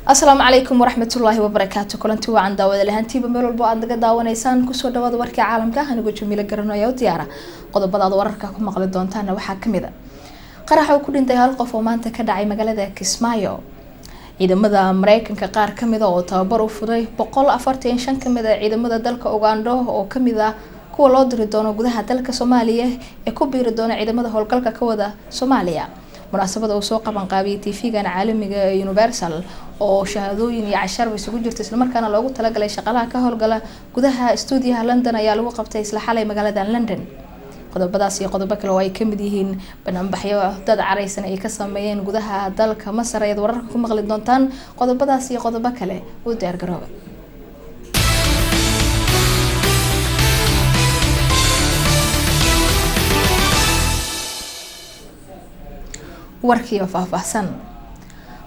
السلام عليكم ورحمة الله وبركاته. كلنتي وعن داود لهانتي بميل والبو عند داونيسان كسو dhawaad warkii caalamka anigu Jamiila garanayo diyaara qodobada wararka ku maqli doontaan waxa kamid ah qarax uu ku dhintay hal qof oo maanta ka dhacay magaalada Kismaayo ciidamada Mareykanka qaar kamid ah oo tababar u furay 145 kamid ah ciidamada dalka Uganda oo kamid ah kuwa loo diri doono gudaha dalka Soomaaliya ee ku biiri doona ciidamada howlgalka ka wada Soomaaliya munaasabada uu soo qaban qaabiyay TV-gan caalamiga ee Universal oo shahaadooyin iyo cashar isugu jirta isla markaana loogu talagalay shaqalaha ka howlgala gudaha stuudiyaha London ayaa lagu qabtay isla xalay magaalada London qodobadaas iyo qodobo kale oo ay kamid yihiin bannaanbaxyo dad careysan ay ka sameeyeen gudaha dalka Masar ee wararka ku maqli doontaan qodobadaas iyo qodobo kale oo diyaar garooba warkii faahfaahsan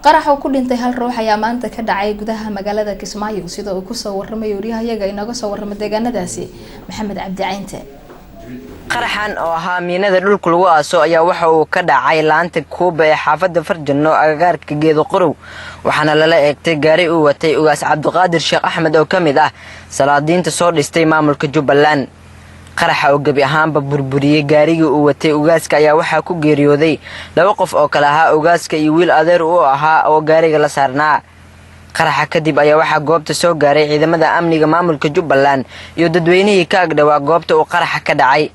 qarax uu ku dhintay hal ruux ayaa maanta ka dhacay gudaha magaalada Kismaayo sida uu ku soo warramay wariyahayaga inaga soo warramay deegaanadaasi Maxamed Cabdi Caynte qaraxan oo ahaa miinada dhulka lagu aaso ayaa waxa uu ka dhacay laanta Kuuba ee xaafadda Farjano agagaarka Geedo Qorow waxaana lala eegtay gaari uu watay ugaas Cabdiqaadir Sheekh Axmed oo kamid ah salaadiinta soo dhistay maamulka Jubbaland qaraxa oo gabi ahaanba burburiyay gaarigii uu watay ugaaska ayaa waxa ku geeriyooday laba qof oo kala ahaa ugaaska iyo wiil adeer u ahaa oo gaariga la saarnaa qaraxa kadib ayaa waxa goobta soo gaaray ciidamada amniga maamulka Jubbaland iyo dadweynihii ka agdhawaa goobta uu qaraxa ka dhacay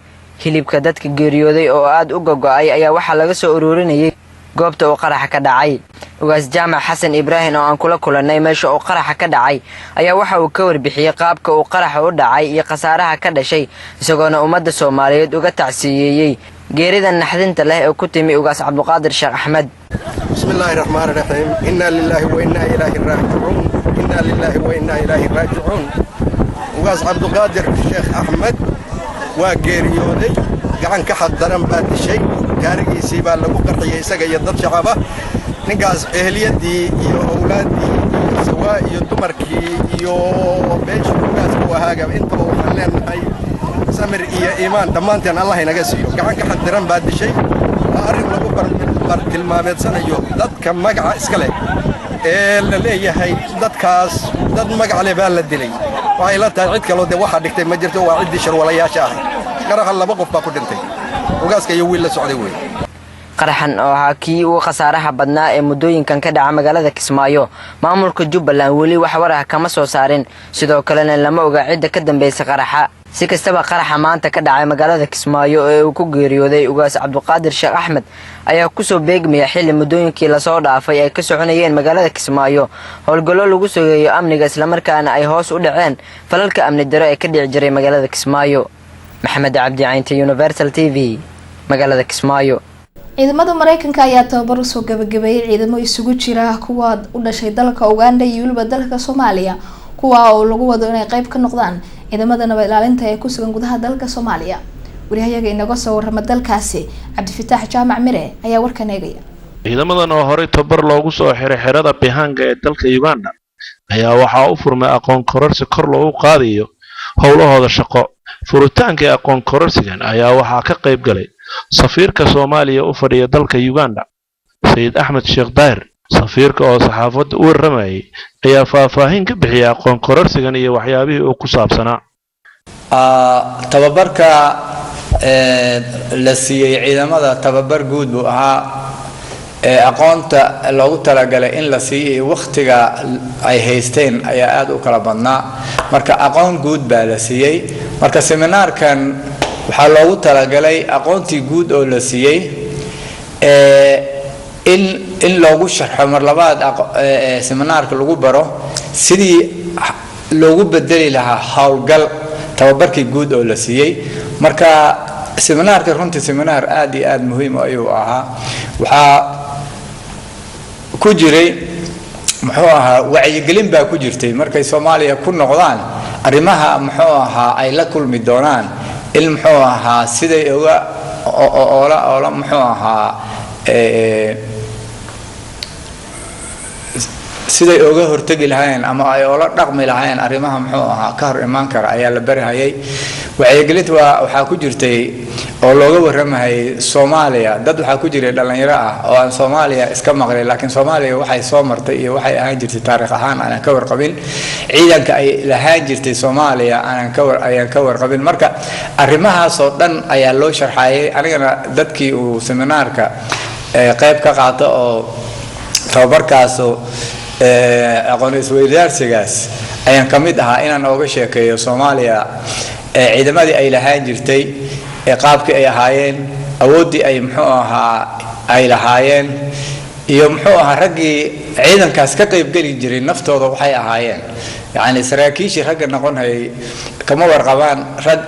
hilibka dadka geeriyooday oo aad u gogo'ay ayaa waxa laga soo ururinayay goobta uu qaraxa ka dhacay ugaas Jaamac Xasan Ibrahim oo aan kula kulanay meesha uu qaraxa ka dhacay ayaa waxa uu ka warbixiyay qaabka uu qaraxa u dhacay iyo qasaaraha ka dhashay isagoona ummadda Soomaaliyeed uga tacsiyeeyay geerida naxdinta leh ee ku timi ugaas Cabdiqaadir Sheekh Axmed bismillaahir rahmaanir rahiim inna lillahi wa inna ilayhi raaji'uun inna lillahi wa inna ilayhi raaji'uun ugaas Cabdiqaadir Sheekh Axmed waa geeriyooday gacan ka xadaran baa dishay gaarigiisii baa lagu qarxiyay isaga iyo dad shacab ah ninkaas ehliyadii iyo awlaadii iyo sawaa iyo dumarkii iyo beesha ugaas ku ahaaga intaba waxaan leenahay samir iyo iimaan dhammaanteen Allah inaga siiyo gacan ka xadaran baa dishay waa arrin lagu bartilmaameedsanayo dadka magaca iska leh ee la leeyahay dadkaas dad magac leh baa la dilay waxay la tahay cid kale oo waxa dhigtay ma jirto waa cid sharwalayaasha ah qaraxa laba qof baa ku dhintay ugaaska iyo wiil la socday way qaraxan oo ahaa kii uu qasaaraha badnaa ee muddooyinkan ka dhaca magaalada Kismaayo maamulka Jubbaland wali wax waraha kama soo saarin sidoo kalena lama oga cidda ka dambeysay qaraxa si kastaba qaraxa maanta ka dhacay magaalada Kismaayo ee uu ku geeriyooday ugaas Cabdiqaadir Sheekh Axmed ayaa ku soo beegmaya xilli muddooyinkii la soo dhaafay ay ka soconayeen magaalada Kismaayo howlgallo lagu sugayo amniga isla markaana ay hoos u dhaceen falalka amni darro ee ka dhici jiray magaalada Kismaayo Maxamed Cabdi Caynte Universal TV magaalada Kismaayo ciidamada Mareykanka ayaa tababar u soo gabagabeeyay ciidamo isugu jira kuwa u dhashay dalka Uganda iyo waliba dalka Soomaaliya kuwa oo lagu wado inay qayb ka noqdaan ciidamada nabad ilaalinta ee ku sugan gudaha dalka Soomaaliya wariyahayaga inaga soo warramay dalkaasi Cabdifataax Jaamac Mire ayaa warkan eegaya ciidamadan oo hore tababar loogu soo xiray xerada Bihanga ee dalka Uganda ayaa waxa uu furmay aqoon kororsi kor loogu qaadayo howlahooda shaqo furitaanka aqoon kororsigan ayaa waxa ka qayb galay safiirka Soomaaliya u fadhiya dalka Uganda Sayid Axmed Sheekh Daahir safiirka oo saxaafadda u warramayay ayaa faahfaahin ka bixiyay aqoon kororsigan iyo waxyaabihii uu ku saabsanaa tababarka la siiyay ciidamada tababar guud buu ahaa aqoonta loogu talagalay in la siiyo waqtiga ay haysteen ayaa aad u kala badnaa marka aqoon guud baa la siiyay marka seminaarkan waxaa loogu talagalay aqoontii guud oo la siiyay in loogu sharxo mar labaad seminaarka lagu baro sidii loogu bedeli lahaa howlgal tababarkii guud oo la siiyay marka seminaarka runtii seminaar aad iyo aad muhiim ayuu ahaa waxaa ku jiray muxuu ahaa wacyigelin baa ku jirtay markay Soomaaliya ku noqdaan arrimaha muxuu ahaa ay la kulmi doonaan in muxuu ahaa siday uga muxuu ahaa siday uga hortagi lahayn ama ay ula dhaqmi lahayn arrimaha muxuu ahaa ka hor imaan kara ayaa la barahayay wacyigelinta waxaa ku jirtay oo looga warramay Soomaaliya dad waxaa ku jiray dhalinyaro ah oo aan Soomaaliya iska maqlay laakiin Soomaaliya waxay soo martay iyo waxay ahaan jirtay taariikh ahaan aan ka warqabin ciidanka ay lahaan jirtay Soomaaliya ayaan ka warqabin marka arrimahaas oo dhan ayaa loo sharxayay anigana dadkii uu seminaarka qayb ka qaato oo tababarkaas aqoon isweydaarsigaas ayaan kamid ahaa inaan uga sheekeeyo Soomaaliya ciidamadii ay lahaan jirtay qaabkii ay ahaayeen awoodii ay muxuu ahaa ay lahaayeen iyo muxuu ahaa raggii ciidankaas ka qayb gali jiray naftooda waxay ahaayeen yani saraakiishii ragga noqonayay kama warqabaan rag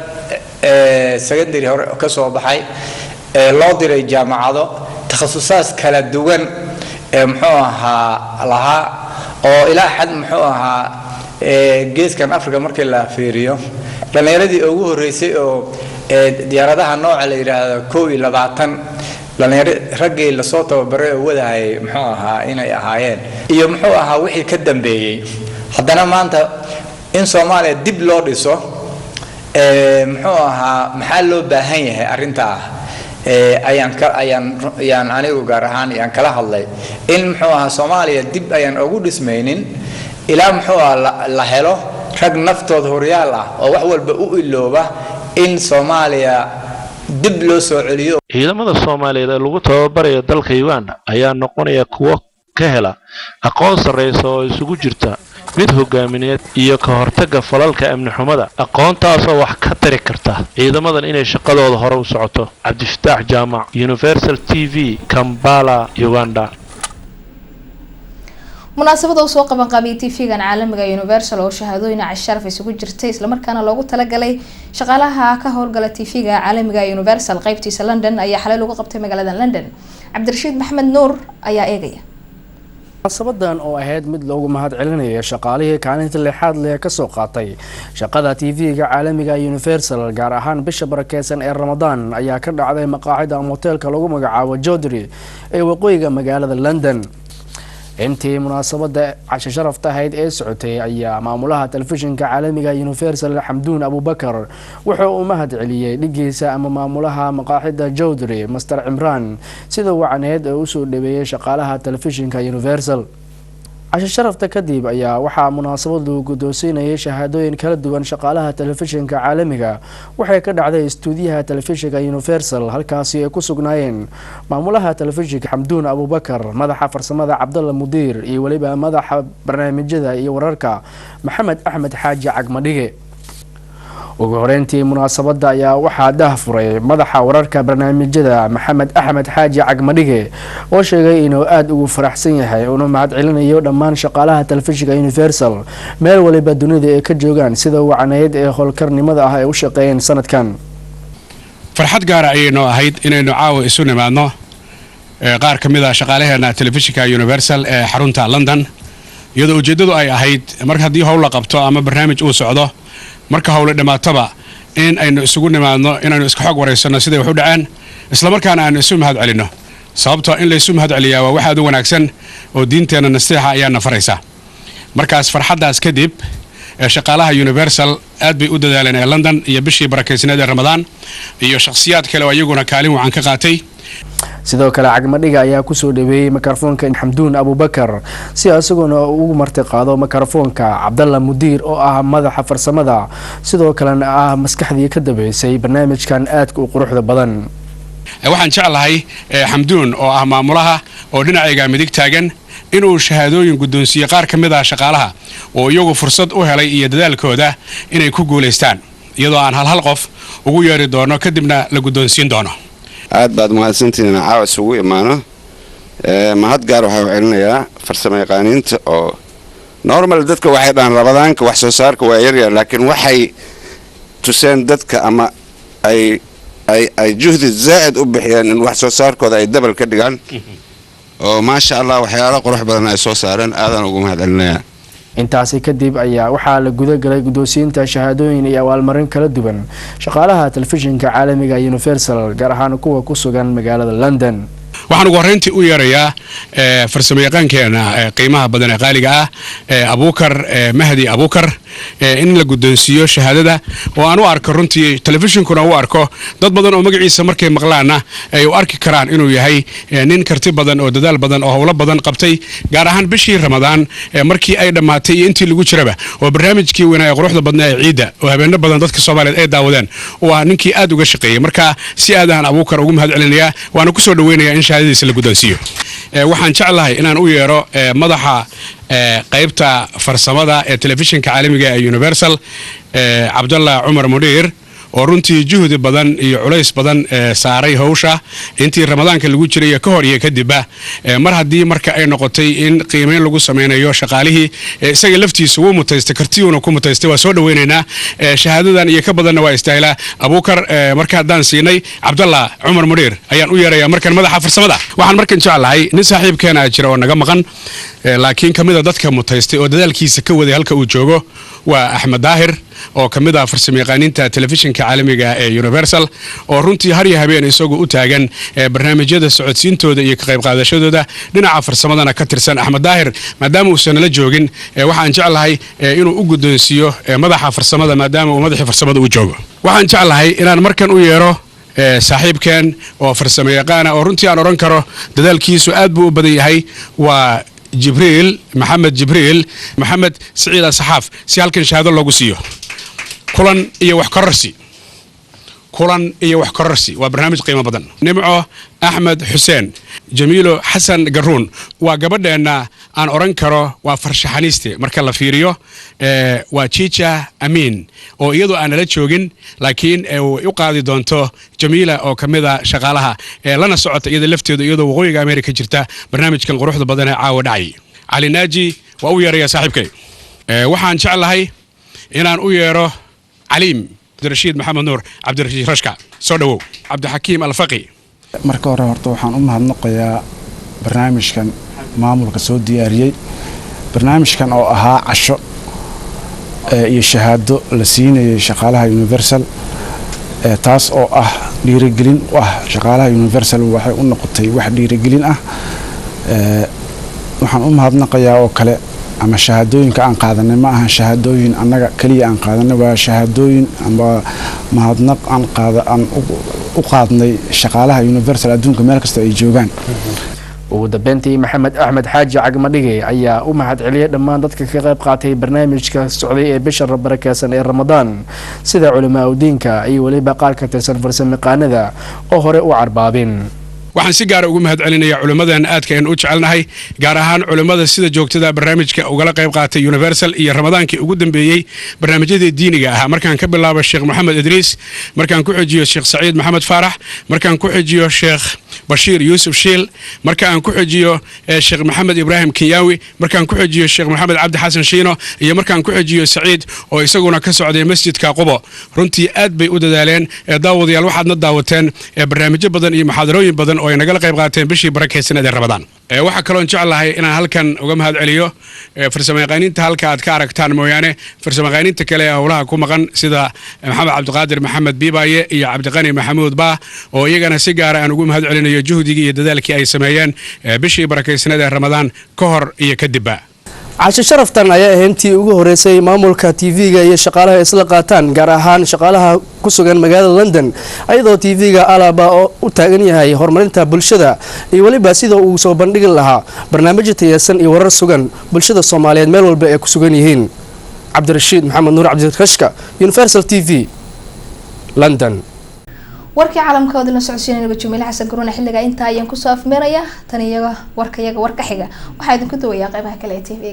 secondary hore ka soo baxay loo diray jaamacado takhasusaad kala duwan muxuu ahaa lahaa oo ilaa xad muxuu ahaa geeskan Afrika markii la fiiriyo dhalinyaradii ugu horeysay oo diyaaradaha nooca la yiraahdo 22 dhalinyaro raggii la soo tababaray oo wadahay muxuu ahaa inay ahaayeen iyo muxuu ahaa wixii ka dambeeyay haddana maanta in Soomaaliya dib loo dhiso muxuu ahaa maxaa loo baahan yahay arintaa ayaan anigu gaar ahaan ayaan kala hadlay in muxuu ahaa Soomaaliya dib ayaan ugu dhismaynin ilaa muxuu ahaa la helo rag naftooda horyaal ah oo wax walba u ilooba in Soomaaliya dib loo soo celiyo ciidamada Soomaaliyeed ee lagu tababarayo dalka Uganda ayaa noqonaya kuwo ka hela aqoon sareyso oo isugu jirta mid hogaamineed iyo ka hortagga falalka amni xumada aqoontaas oo wax ka tari karta ciidamadan inay shaqadooda hore u socoto Cabdifataax Jaamac Universal TV Kampala Uganda munaasabada uu soo qaban qaabiyay TV-gan caalamiga Universal oo shahaadooyin sharaf isugu jirtay isla markaana loogu talagalay shaqaalaha ka howlgala TV-ga caalamiga Universal qaybtiisa London ayaa xalay lagu qabtay magaalada London Cabdirashiid Maxamed Nuur ayaa eegaya munaasabadan oo ahayd mid loogu mahadcelinayo shaqaalihii kaalinta lixaad leh ka soo qaatay shaqada TV-ga caalamiga Universal gaar ahaan bisha barakeysan ee Ramadaan ayaa ka dhacday maqaaxida ama hotelka lagu magacaabo Jodri ee waqooyiga magaalada London intii munaasabada casho sharafta ahayd ee socotay ayaa maamulaha telefishinka caalamiga Universal Xamduun Abubakar wuxuu u mahadceliyay dhigiisa ama maamulaha maqaaxida Jodri Master Imran sida wacaneed oo u soo dhaweeyay shaqaalaha telefishinka Universal casho sharafta kadib ayaa waxaa munaasabadu guddoonsiinayay shahaadooyin kala duwan shaqaalaha telefishinka caalamiga waxay ka dhacday stuudiyaha telefishinka Universal halkaasi ay ku sugnaayeen maamulaha telefishinka Xamduun Abubakar madaxa farsamada Cabdalla Mudiir iyo waliba madaxa barnaamijyada iyo wararka Maxamed Axmed Xaaji Cagmadhige ugu horeyntii munaasabada ayaa waxaa daahfuray madaxa wararka barnaamijyada Maxamed Axmed Xaaji Cagmadhige oo sheegay inuu aad ugu faraxsan yahay oo mahadcelinayo dhammaan shaqaalaha telefishinka Universal meel waliba dunida ay ka joogaan sida wacaneed ee howlkarnimada ah ay u shaqeeyeen sanadkan farxad gaar ah ayaynu ahayd inaynu caawa isu nimaadno qaar ka mid ah shaqaalaheena telefishinka Universal ee xarunta London iyadoo ujeedadu ay ahayd marka haddii howl la qabto ama barnaamij uu socdo marka hawle dhamaataba in aynu isugu nimaadno inaynu iska xog wareysano sida wax u dhaceen isla markaana aan isu mahadcelino sababtoo in la isu mahadceliyaa waa wax aad u wanaagsan oo diinteena nasiixa ayaa nafaraysa markaas farxadaas kadib shaqaalaha Universal aad bay u dadaaleen ee London iyo bishii barakeysnayd ee Ramadaan iyo shakhsiyaad kale oo iyaguna kaalin wacan ka qaatay sidoo kale Cagmadhiga ayaa ku soo dhaweeyay mikrofoonka Xamduun Abubakar si asaguna ugu marti qaado mikrofoonka Cabdalla Mudiir oo ah madaxa farsamada sidoo kalena ah maskaxdii ka dambeysay barnaamijkan aadka u quruxda badan waxaan jeclahay Xamduun oo ah maamulaha oo dhinacayga midig taagan inuu shahaadooyin guddoonsiyo qaar ka mid ah shaqaalaha oo iyagu fursad u helay iyo dadaalkooda inay ku guuleystaan iyadoo aan hal qof ugu yeeri doono kadibna la guddoonsiin doono aad baad mahadsantihiin caawa isugu imaano mahad gaar waxaa u celinayaa farsamo yaqaaniinta oo normal dadka waxay dhaan rabadaanka wax soo saarka waa yaryar laakiin waxay tuseen dadka ama ay juhdi zaa'id u bixiyeen in wax soo saarkooda ay dabal ka dhigaan oo maasha Allah waxyaalo qurux badan ay soo saareen aadan ugu mahadcelinayaa intaasi kadib ayaa waxaa la guda galay guddoonsiinta shahaadooyin iyo abaalmarin kala duwan shaqaalaha telefishinka caalamiga Universal gaar ahaan kuwa ku sugan magaalada London waxaan ugu horreyntii u yeerayaa farsamayaqaankeena qiimaha badan ee qaaliga ah abuukar mahdi abuukar in la guddoonsiiyo shahaadada oo aan u arko runtii telefishinkuna u arko dad badan oo magaciisa markay maqlaana ay u arki karaan inuu yahay nin karti badan oo dadaal badan oo howlo badan qabtay gaar ahaan bishii ramadaan markii ay dhammaatay iyo intii lagu jiraba oo barnaamijkii weynaa ee quruxda badnaa ee ciidda oo habeenno badan dadka Soomaaliyeed ay daawadeen waa ninkii aad uga shaqeeyay marka si aadaan abuukar ugu mahad celinayaa waana ku soo dhaweynayaa in shahaadadiisa la guddoonsiiyo waxaan jeclahay inaan u yeero madaxa qaybta farsamada ee telefishinka caalamiga ee Universal Cabdallah Umar Mudir oo runtii juhdi badan iyo culays badan saaray hawsha intii ramadaanka lagu jiray ka hor iyo kadib mar hadii marka ay noqotay in qiimeyn lagu sameeyo shaqaalihii isaga laftiisa uu mutaystay kartiyuna ku mutaystay waa soo dhaweynaynaa shahaadadan iyo ka badanna waa istaahila abuukar marka hadaan siinay Cabdallah Umar Mudir ayaan u yeerayaa markan madaxa farsamada waxaan markan jeclahay nin saaxiibkeena jira oo naga maqan laakiin kamida dadka mutaystay oo dadaalkiisa ka waday halka uu joogo waa Axmed Daahir oo kamid ah farsamayaqaaninta telefishinka caalamiga ee Universal oo runtii har iyo habeen isagu u taagan barnaamijyada socodsiintooda iyo ka qayb qaadashadooda dhinaca farsamadana ka tirsan Axmed Daahir maadaama uu sanala joogin waxaan jeclahay inuu u guddoonsiiyo madaxa farsamada maadaama uu madaxii farsamada u joogo waxaan jeclahay inaan markan u yeero saaxiibkeen oo farsamayaqaan oo runtii aan oran karo dadaalkiisu aad buu u badan yahay waa Jibriil Maxamed Saciid Saxaaf si halkan shahaado loogu siiyo kulan iyo wax kororsi waa barnaamij qiimo badan Nimco Axmed Xuseen Jamiilo Xasan Garuun waa gabadheena aan oran karo waa farshaxaniste marka la fiiriyo waa Chicha Amin oo iyadoo aan la joogin laakiin u qaadi doonto Jamiila oo kamida shaqaalaha lana socota iyada lafteedu iyadoo waqooyiga Ameerika jirta barnaamijkan quruxda badan ee caawa dhacay Ali Naaji waa u yeeraya saaxiibkay waxaan jeclahay inaan u yeero عليم عبد الرشيد محمد نور عبد الرشيد رشكا سودو عبد الحكيم الفقي marka hore horta waxaan u mahadnaqayaa barnaamijkan maamulka soo diyaariyay barnaamijkan oo ahaa casho iyo shahaado la siinayay shaqaalaha Universal taas oo ah dhiirigelin shaqaalaha Universal waxay u noqotay wax dhiirigelin ah waxaan u mahadnaqayaa oo kale ama shahaadooyinka aan qaadanay ma aha shahaadooyin annaga kaliya aan qaadanay waa shahaadooyin ama mahadnaq aan u qaadnay shaqaalaha Universal adduunka meel kasta ay joogaan ugu dambeyntii Maxamed Axmed Xaaji Cagmadhige ayaa u mahad celiyay dhammaan dadka ka qayb qaatay barnaamijka socday ee bisha barakeysan ee Ramadaan sida culimaa diinka iyo waliba qaar ka tirsan farsamayaqaanada oo hore u carbaabin waxaan si gaar ah ugu mahad celinayaa culimadan aadka aan u jecelnahay gaar ahaan culimada sida joogtada barnaamijka uga qayb qaatay Universal iyo Ramadaankii ugu dambeeyay barnaamijyada diiniga ah markaan ka bilaabo Sheekh Maxamed Idriis markaan ku xijiyo Sheekh Saciid Maxamed Faarax markaan ku xijiyo Sheekh Bashiir Yusuf Shiil markaan ku xijiyo Sheekh Maxamed Ibrahim Kiyawi markaan ku xijiyo Sheekh Maxamed Cabdi Xasan Shiino iyo markaan ku xijiyo Saciid oo isaguna ka socday masjidka Qubo runtii aad bay u dadaaleen daawadayaal waxaadna daawateen barnaamijyo badan iyo muxaadarooyin badan oo ay naga qayb qaateen bishii barakeysan ee Ramadaan waxa kale oo jecelahay inaan halkan uga mahad celiyo farsamayaqaaninta halka aad ka aragtaan mooyaane farsamayaqaaninta kale ee howlaha ku maqan sida Maxamed Cabdiqaadir Maxamed Biibaye iyo Cabdiqani Maxamuud Ba oo iyagana si gaar ah aan ugu mahad celinayo juhdigii iyo dadaalkii ay sameeyeen bishii barakeysan ee Ramadaan ka hor iyo kadib casho sharaftan ayaa ahaantii ugu horeysay maamulka TV-ga iyo shaqaalaha isla qaataan gaar ahaan shaqaalaha ku sugan magaalada London ayadoo TV-ga Alaba oo u taagan yahay horumarinta bulshada iyo waliba sida uu soo bandhigi lahaa barnaamijyo tayeysan iyo warar sugan bulshada Soomaaliyeed meel walba ay ku sugan yihiin Cabdirashiid Maxamed Nuur Cabdirashka Universal TV London warkii caalamka oo la socodsiinayna Jamiil Xasan Garuun xilliga inta ayaan ku soo afmeeraya tan iyaga warka xiga waxa idinku dawayaa qaybaha kale ee TV